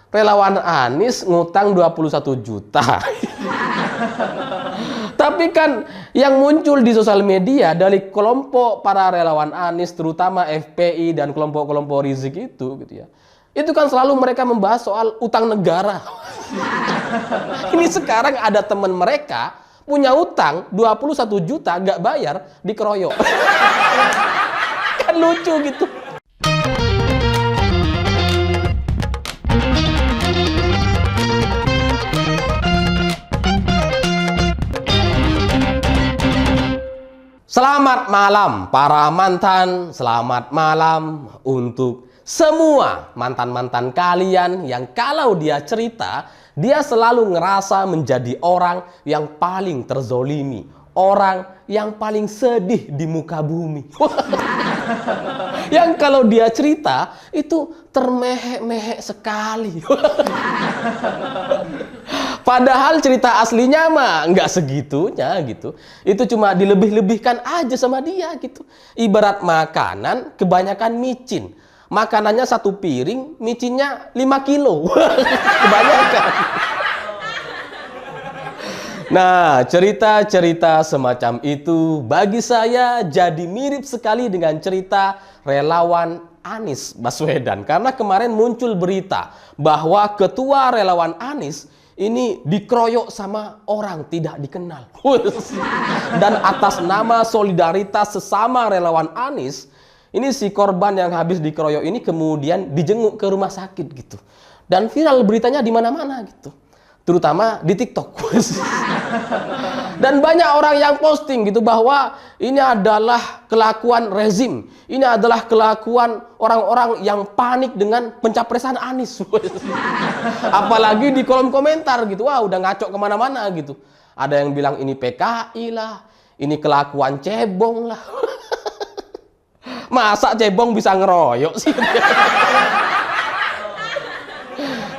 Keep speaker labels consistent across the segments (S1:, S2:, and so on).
S1: relawan Anies ngutang 21 juta. Tapi kan yang muncul di sosial media dari kelompok para relawan Anies, terutama FPI dan kelompok-kelompok Rizik itu gitu ya. Itu kan selalu mereka membahas soal utang negara. Ini sekarang ada teman mereka punya utang 21 juta gak bayar, dikeroyok. Kan lucu gitu. Selamat malam para mantan, selamat malam untuk semua mantan-mantan kalian yang kalau dia cerita, dia selalu ngerasa menjadi orang yang paling terzolimi, orang yang paling sedih di muka bumi. Yang kalau dia cerita, itu termehek-mehek sekali. Padahal cerita aslinya mah nggak segitunya gitu. Itu cuma dilebih-lebihkan aja sama dia gitu. Ibarat makanan kebanyakan micin. Makanannya 1 piring, micinnya 5 kilo. Kebanyakan. Nah, cerita-cerita semacam itu bagi saya jadi mirip sekali dengan cerita relawan Anies Baswedan. Karena kemarin muncul berita bahwa ketua relawan Anies ini dikeroyok sama orang tidak dikenal. Dan atas nama solidaritas sesama relawan Anies, ini si korban yang habis dikeroyok ini kemudian dijenguk ke rumah sakit gitu. Dan viral beritanya di mana-mana gitu. Terutama di TikTok. Dan banyak orang yang posting gitu bahwa ini adalah kelakuan rezim. Ini adalah kelakuan orang-orang yang panik dengan pencapresan Anies. Apalagi di kolom komentar gitu. Wah, udah ngaco kemana-mana gitu. Ada yang bilang ini PKI lah. Ini kelakuan cebong lah. Masa cebong bisa ngeroyok sih?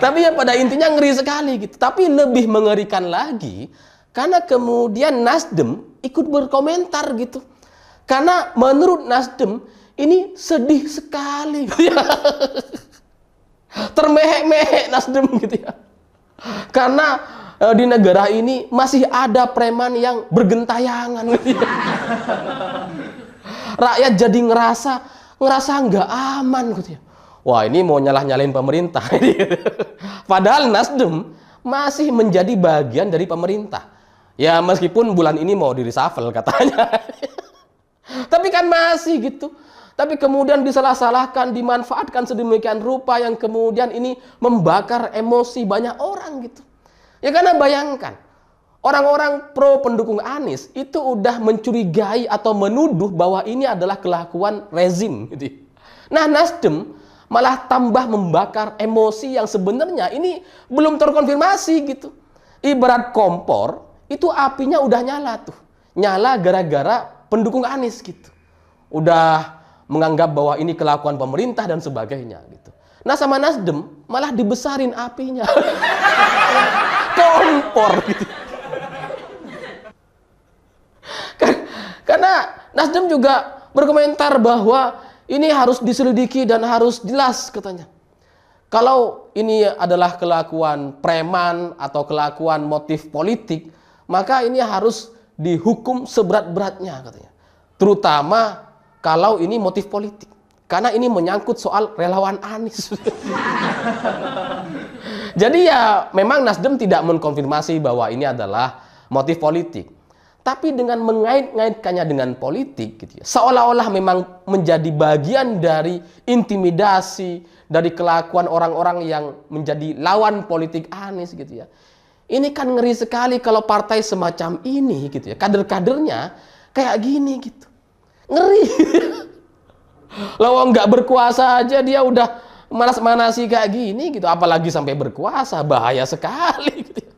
S1: Tapi ya pada intinya ngeri sekali gitu. Tapi lebih mengerikan lagi karena kemudian Nasdem ikut berkomentar gitu. Karena menurut Nasdem ini sedih sekali. Termehek-mehek Nasdem gitu ya. Karena di negara ini masih ada preman yang bergentayangan gitu ya. Rakyat jadi ngerasa nggak aman gitu ya. Wah, ini mau nyalah-nyalain pemerintah. Padahal Nasdem masih menjadi bagian dari pemerintah. Ya meskipun bulan ini mau di-reshuffle katanya. Tapi kan masih gitu. Tapi kemudian disalah-salahkan, dimanfaatkan sedemikian rupa yang kemudian ini membakar emosi banyak orang gitu. Ya karena bayangkan, orang-orang pro pendukung Anies itu udah mencurigai atau menuduh bahwa ini adalah kelakuan rezim gitu. Nah, Nasdem malah tambah membakar emosi yang sebenarnya ini belum terkonfirmasi gitu. Ibarat kompor, itu apinya udah nyala tuh. Nyala gara-gara pendukung Anies gitu. Udah menganggap bahwa ini kelakuan pemerintah dan sebagainya gitu. Nah sama Nasdem malah dibesarin apinya. Kompor gitu. Karena Nasdem juga berkomentar bahwa ini harus diselidiki dan harus jelas katanya. Kalau ini adalah kelakuan preman atau kelakuan motif politik, maka ini harus dihukum seberat-beratnya katanya. Terutama kalau ini motif politik. Karena ini menyangkut soal relawan Anies. Jadi ya memang Nasdem tidak mengkonfirmasi bahwa ini adalah motif politik. Tapi dengan mengait-ngaitkannya dengan politik gitu ya, seolah-olah memang menjadi bagian dari intimidasi, dari kelakuan orang-orang yang menjadi lawan politik Anies gitu ya. Ini kan ngeri sekali kalau partai semacam ini gitu ya, kader-kadernya kayak gini gitu. Ngeri. Lawan nggak berkuasa aja dia udah manas-manasi kayak gini gitu, apalagi sampai berkuasa, bahaya sekali gitu ya.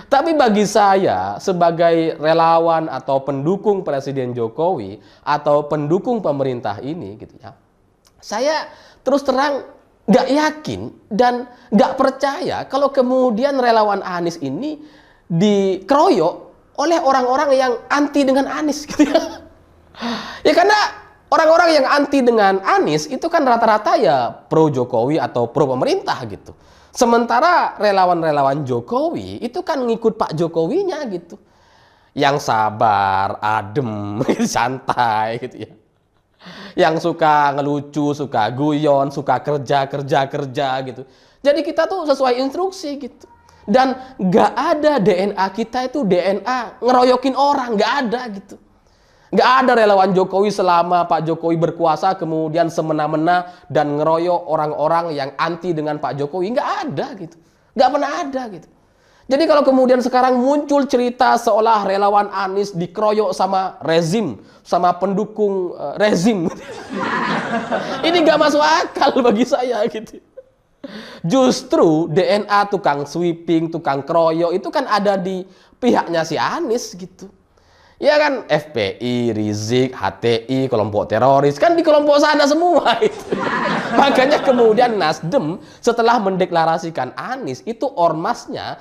S1: Tapi bagi saya sebagai relawan atau pendukung Presiden Jokowi atau pendukung pemerintah ini gitu ya, saya terus terang nggak yakin dan nggak percaya kalau kemudian relawan Anies ini dikeroyok oleh orang-orang yang anti dengan Anies gitu ya. Ya karena Orang-orang yang anti dengan Anies itu kan rata-rata ya pro Jokowi atau pro pemerintah gitu. Sementara relawan-relawan Jokowi itu kan ngikut Pak Jokowinya gitu. Yang sabar, adem, santai gitu ya. Yang suka ngelucu, suka guyon, suka kerja gitu. Jadi kita tuh sesuai instruksi gitu. Dan nggak ada DNA kita itu DNA ngeroyokin orang, nggak ada gitu. Nggak ada relawan Jokowi selama Pak Jokowi berkuasa kemudian semena-mena dan ngeroyok orang-orang yang anti dengan Pak Jokowi. Nggak ada gitu. Nggak pernah ada gitu. Jadi kalau kemudian sekarang muncul cerita seolah relawan Anies dikeroyok sama rezim, sama pendukung rezim. Ini nggak masuk akal bagi saya gitu. Justru DNA tukang sweeping, tukang keroyok itu kan ada di pihaknya si Anies gitu. Ya kan FPI, Rizik, HTI, kelompok teroris, kan di kelompok sana semua itu. Makanya kemudian Nasdem setelah mendeklarasikan Anies itu ormasnya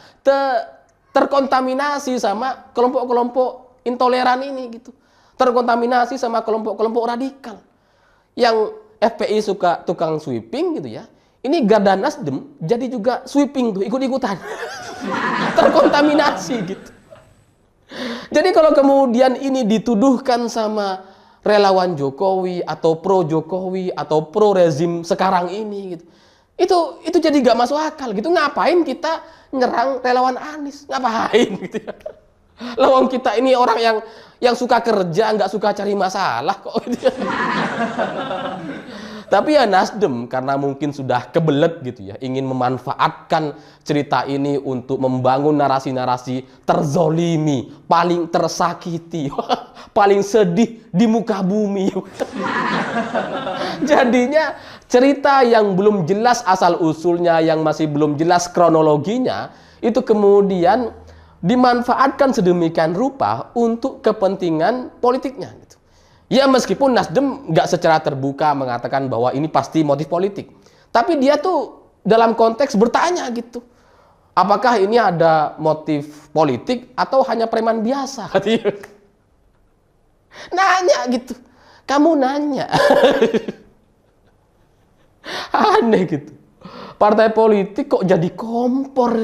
S1: terkontaminasi sama kelompok-kelompok intoleran ini gitu. Terkontaminasi sama kelompok-kelompok radikal. Yang FPI suka tukang sweeping gitu ya. Ini garda Nasdem jadi juga sweeping tuh, ikut-ikutan. Terkontaminasi gitu. Jadi kalau kemudian ini dituduhkan sama relawan Jokowi atau pro Jokowi atau pro rezim sekarang ini gitu. Itu jadi gak masuk akal gitu. Ngapain kita nyerang relawan Anies? Ngapain gitu ya? Lawang kita ini orang yang suka kerja, nggak suka cari masalah kok gitu ya. Tapi ya Nasdem karena mungkin sudah kebelet gitu ya, ingin memanfaatkan cerita ini untuk membangun narasi-narasi terzolimi, paling tersakiti, paling sedih di muka bumi. Jadinya cerita yang belum jelas asal-usulnya, yang masih belum jelas kronologinya, itu kemudian dimanfaatkan sedemikian rupa untuk kepentingan politiknya. Ya meskipun Nasdem nggak secara terbuka mengatakan bahwa ini pasti motif politik. Tapi dia tuh dalam konteks bertanya gitu. Apakah ini ada motif politik atau hanya preman biasa? Nanya gitu. Kamu nanya. Aneh gitu. Partai politik kok jadi kompor?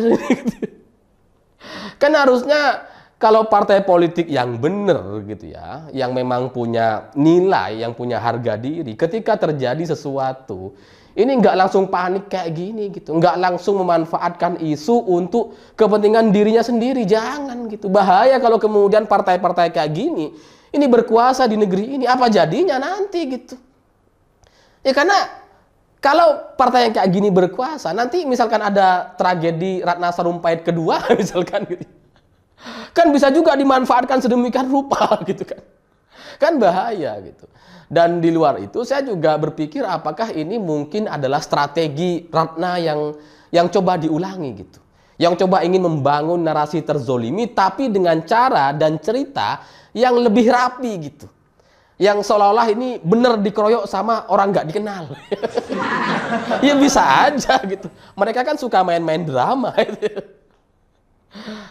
S1: Kan harusnya kalau partai politik yang benar gitu ya, yang memang punya nilai, yang punya harga diri, ketika terjadi sesuatu, ini nggak langsung panik kayak gini gitu, nggak langsung memanfaatkan isu untuk kepentingan dirinya sendiri, jangan gitu. Bahaya kalau kemudian partai-partai kayak gini, ini berkuasa di negeri ini, apa jadinya nanti gitu. Ya karena kalau partai yang kayak gini berkuasa, nanti misalkan ada tragedi Ratna Sarumpait kedua, misalkan gitu. Kan bisa juga dimanfaatkan sedemikian rupa gitu kan. Kan bahaya gitu. Dan di luar itu saya juga berpikir apakah ini mungkin adalah strategi Ratna yang coba diulangi gitu. Yang coba ingin membangun narasi terzolimi tapi dengan cara dan cerita yang lebih rapi gitu. Yang seolah-olah ini benar dikeroyok sama orang nggak dikenal. Ya bisa aja gitu. Mereka kan suka main-main drama gitu.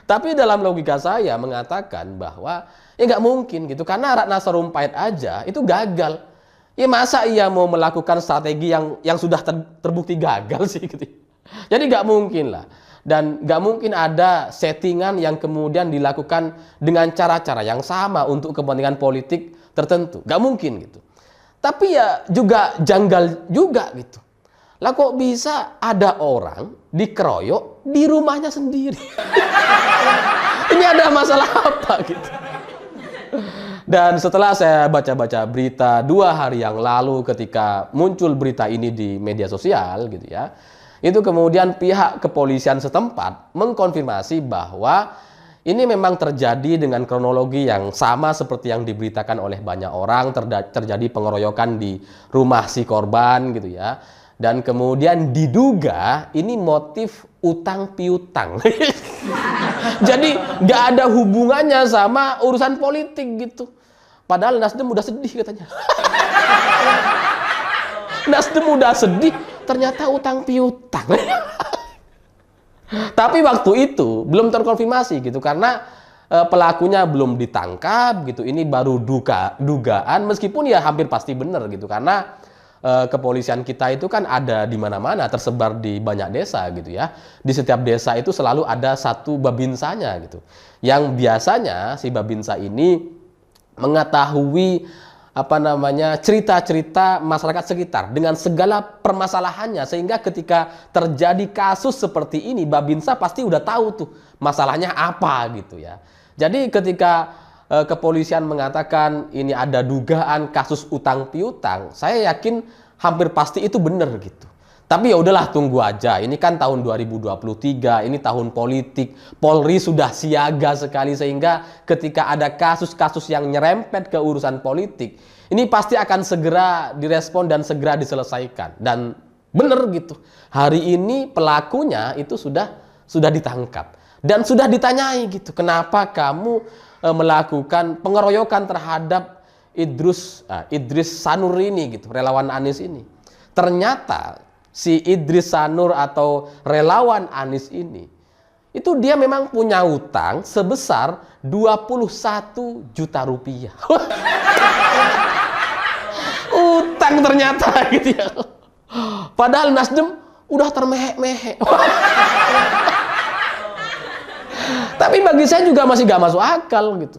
S1: Tapi dalam logika saya mengatakan bahwa ya nggak mungkin gitu. Karena Ratna Sarumpait aja itu gagal. Ya masa ia mau melakukan strategi yang sudah terbukti gagal sih gitu. Jadi nggak mungkin lah. Dan nggak mungkin ada settingan yang kemudian dilakukan dengan cara-cara yang sama untuk kepentingan politik tertentu. Nggak mungkin gitu. Tapi ya juga janggal juga gitu. Lah kok bisa ada orang dikeroyok di rumahnya sendiri? Ini ada masalah apa gitu? Dan setelah saya baca-baca berita 2 hari yang lalu ketika muncul berita ini di media sosial gitu ya, itu kemudian pihak kepolisian setempat mengkonfirmasi bahwa ini memang terjadi dengan kronologi yang sama seperti yang diberitakan oleh banyak orang, terjadi pengeroyokan di rumah si korban gitu ya. Dan kemudian diduga ini motif utang piutang. Jadi nggak ada hubungannya sama urusan politik gitu. Padahal Nasdem udah sedih katanya. Nasdem udah sedih, ternyata utang piutang. Tapi waktu itu belum terkonfirmasi gitu karena pelakunya belum ditangkap gitu. Ini baru dugaan, meskipun ya hampir pasti benar gitu, karena kepolisian kita itu kan ada di mana-mana, tersebar di banyak desa gitu ya. Di setiap desa itu selalu ada satu babinsanya gitu, yang biasanya si babinsa ini mengetahui cerita-cerita masyarakat sekitar dengan segala permasalahannya, sehingga ketika terjadi kasus seperti ini, babinsa pasti udah tahu tuh masalahnya apa gitu ya. Jadi ketika kepolisian mengatakan ini ada dugaan kasus utang piutang, saya yakin hampir pasti itu benar gitu. Tapi ya udahlah, tunggu aja. Ini kan tahun 2023, ini tahun politik. Polri sudah siaga sekali, sehingga ketika ada kasus-kasus yang nyerempet ke urusan politik, ini pasti akan segera direspon dan segera diselesaikan. Dan benar gitu. Hari ini pelakunya itu sudah ditangkap dan sudah ditanyai gitu. Kenapa kamu melakukan pengeroyokan terhadap Idrus Sanur ini gitu, relawan Anies ini? Ternyata si Idris Sanur atau relawan Anies ini, itu dia memang punya utang sebesar 21 juta rupiah. Utang ternyata gitu ya. Padahal Nasdem udah termehek-mehek. Tapi bagi saya juga masih gak masuk akal gitu.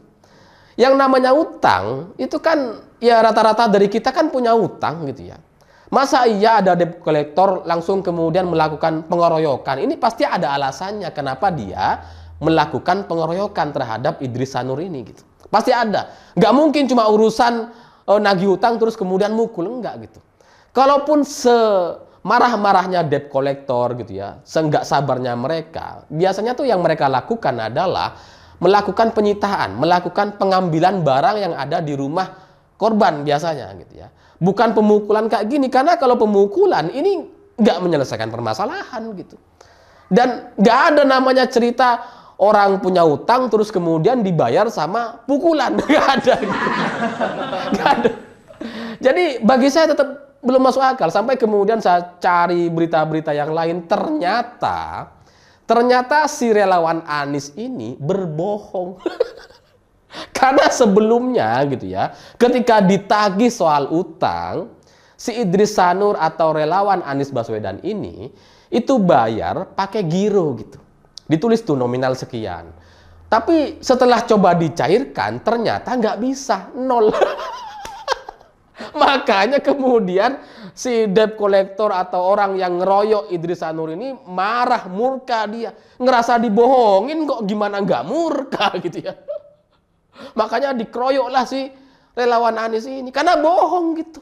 S1: Yang namanya utang, itu kan ya rata-rata dari kita kan punya utang gitu ya. Masa iya ada debt collector langsung kemudian melakukan pengeroyokan? Ini pasti ada alasannya kenapa dia melakukan pengeroyokan terhadap Idris Sanur ini gitu. Pasti ada. Nggak mungkin cuma urusan nagih utang terus kemudian mukul, enggak gitu. Kalaupun semarah-marahnya debt collector gitu ya, seenggak sabarnya mereka, biasanya tuh yang mereka lakukan adalah melakukan penyitaan, melakukan pengambilan barang yang ada di rumah korban biasanya gitu ya. Bukan pemukulan kayak gini, karena kalau pemukulan ini nggak menyelesaikan permasalahan gitu. Dan nggak ada namanya cerita orang punya utang terus kemudian dibayar sama pukulan, nggak ada gitu. Nggak ada. Jadi bagi saya tetap belum masuk akal, sampai kemudian saya cari berita-berita yang lain, ternyata si relawan Anies ini berbohong. Karena sebelumnya gitu ya, ketika ditagih soal utang, si Idris Sanur atau relawan Anies Baswedan ini itu bayar pakai giro gitu. Ditulis tuh nominal sekian. Tapi setelah coba dicairkan ternyata nggak bisa, nol. Makanya kemudian si debt collector atau orang yang ngeroyok Idris Sanur ini marah, murka dia. Ngerasa dibohongin kok, gimana nggak murka gitu ya. Makanya dikeroyoklah si relawan Anies ini, karena bohong gitu.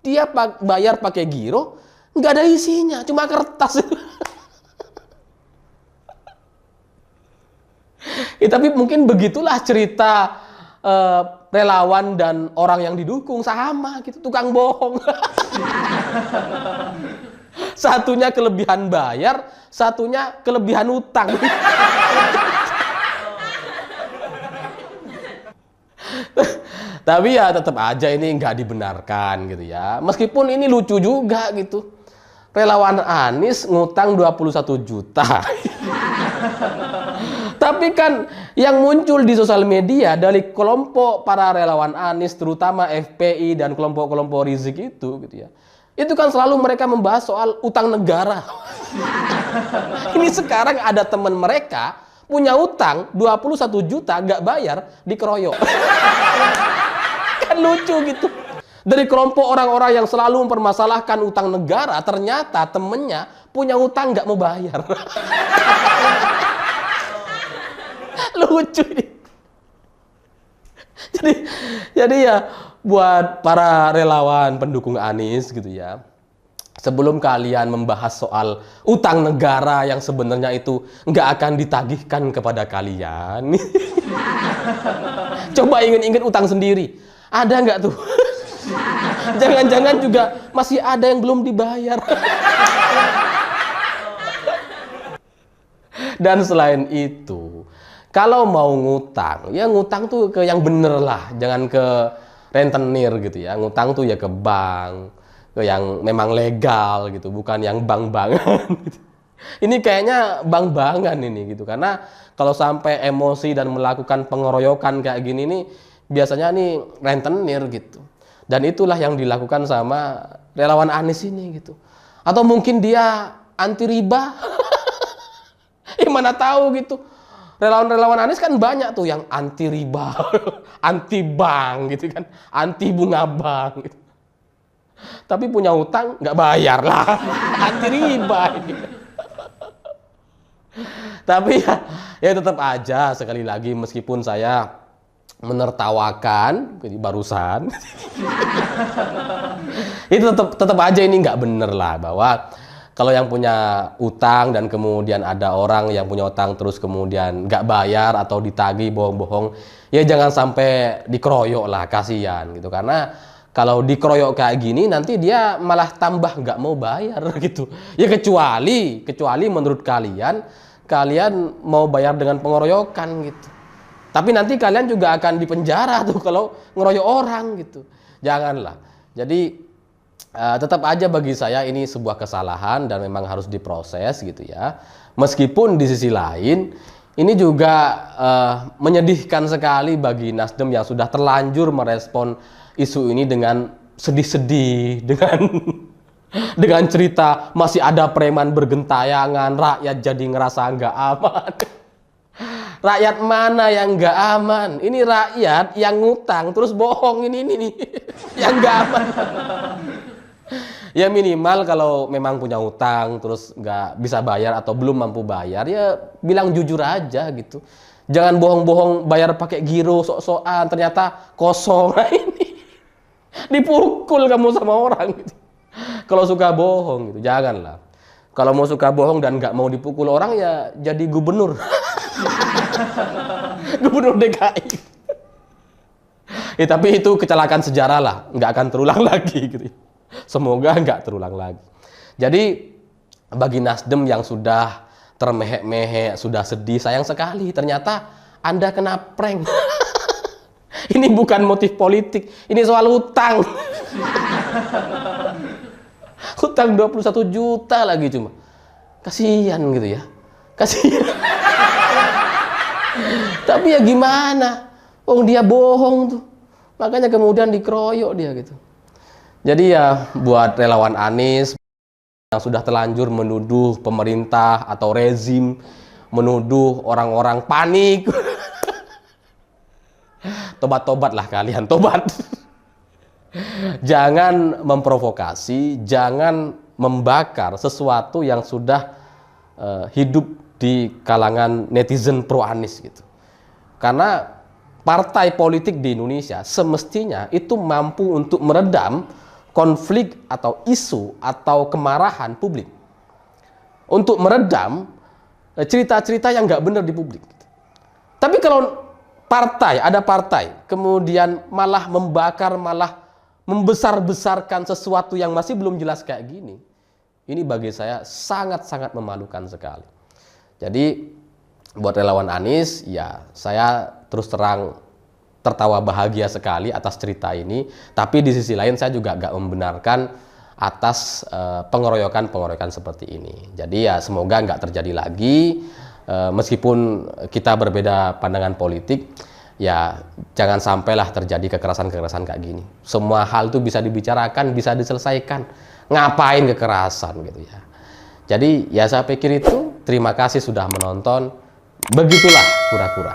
S1: Dia bayar pakai giro, nggak ada isinya, cuma kertas. Ya, tapi mungkin begitulah cerita relawan dan orang yang didukung, sama gitu, tukang bohong. Satunya kelebihan bayar, satunya kelebihan utang. Tapi ya tetap aja ini nggak dibenarkan gitu ya. Meskipun ini lucu juga gitu. Relawan Anies ngutang 21 juta. Tapi kan yang muncul di sosial media dari kelompok para relawan Anies, terutama FPI dan kelompok-kelompok Rizik itu gitu ya. Itu kan selalu mereka membahas soal utang negara. Ini sekarang ada teman mereka punya utang 21 juta nggak bayar, dikeroyok. Kan lucu gitu. Dari kelompok orang-orang yang selalu mempermasalahkan utang negara, ternyata temennya punya utang nggak mau bayar. Lucu ini. Jadi ya buat para relawan pendukung Anies gitu ya, sebelum kalian membahas soal utang negara yang sebenarnya itu nggak akan ditagihkan kepada kalian, coba ingat-ingat utang sendiri. Ada nggak tuh? Jangan-jangan juga masih ada yang belum dibayar. Dan selain itu, kalau mau ngutang, ya ngutang tuh ke yang bener lah, jangan ke rentenir gitu ya. Ngutang tuh ya ke bank, ke yang memang legal gitu, bukan yang bank-bankan gitu. Ini kayaknya bang-bangan ini gitu, karena kalau sampai emosi dan melakukan pengeroyokan kayak gini nih biasanya nih rentenir gitu. Dan itulah yang dilakukan sama relawan Anies ini gitu. Atau mungkin dia anti riba. Mana tahu gitu. Relawan-relawan Anies kan banyak tuh yang anti riba, anti bank gitu kan, anti bunga bank gitu. Tapi punya utang nggak bayar lah, anti riba ini. Tapi ya tetap aja, sekali lagi meskipun saya menertawakan barusan, itu tetap aja ini nggak bener lah, bahwa kalau yang punya utang dan kemudian ada orang yang punya utang terus kemudian nggak bayar atau ditagih bohong-bohong, ya jangan sampai dikeroyok lah, kasihan gitu. Karena kalau dikeroyok kayak gini nanti dia malah tambah nggak mau bayar gitu. Ya kecuali menurut kalian mau bayar dengan pengeroyokan gitu. Tapi nanti kalian juga akan dipenjara tuh kalau ngeroyok orang gitu. Janganlah. Jadi tetap aja bagi saya ini sebuah kesalahan dan memang harus diproses gitu ya. Meskipun di sisi lain ini juga menyedihkan sekali bagi Nasdem yang sudah terlanjur merespon isu ini dengan sedih-sedih, dengan cerita masih ada preman bergentayangan, rakyat jadi ngerasa nggak aman. Rakyat mana yang nggak aman? Ini rakyat yang ngutang terus bohong ini nih yang nggak aman. Ya minimal kalau memang punya utang terus nggak bisa bayar atau belum mampu bayar, ya bilang jujur aja gitu. Jangan bohong-bohong bayar pakai giro sok-sokan ternyata kosong. Nah, ini dipukul kamu sama orang gitu. Kalau suka bohong gitu, janganlah. Kalau mau suka bohong dan nggak mau dipukul orang, ya jadi gubernur. Gubernur DKI. Ya, tapi itu kecelakaan sejarah lah, nggak akan terulang lagi gitu. Semoga nggak terulang lagi. Jadi bagi Nasdem yang sudah termehek-mehek, sudah sedih, sayang sekali. Ternyata Anda kena prank. Ini bukan motif politik, ini soal hutang. Hutang 21 juta lagi cuma. Kasihan gitu ya. Kasihan. Tapi ya gimana? Oh dia bohong tuh. Makanya kemudian dikeroyok dia gitu. Jadi ya buat relawan Anies yang sudah terlanjur menuduh pemerintah atau rezim, menuduh orang-orang panik. Tobat-tobatlah kalian, tobat. Jangan memprovokasi, jangan membakar sesuatu yang sudah hidup di kalangan netizen pro Anies gitu. Karena partai politik di Indonesia semestinya itu mampu untuk meredam konflik atau isu atau kemarahan publik. Untuk meredam cerita-cerita yang nggak benar di publik. Tapi kalau ada partai, kemudian malah membakar, malah membesar-besarkan sesuatu yang masih belum jelas kayak gini, ini bagi saya sangat-sangat memalukan sekali. Jadi buat relawan Anies, ya saya terus terang tertawa bahagia sekali atas cerita ini. Tapi di sisi lain saya juga gak membenarkan atas pengeroyokan seperti ini. Jadi ya semoga nggak terjadi lagi. Meskipun kita berbeda pandangan politik, ya jangan sampailah terjadi kekerasan-kekerasan kayak gini. Semua hal itu bisa dibicarakan, bisa diselesaikan. Ngapain kekerasan gitu ya. Jadi ya saya pikir itu. Terima kasih sudah menonton. Begitulah kura-kura.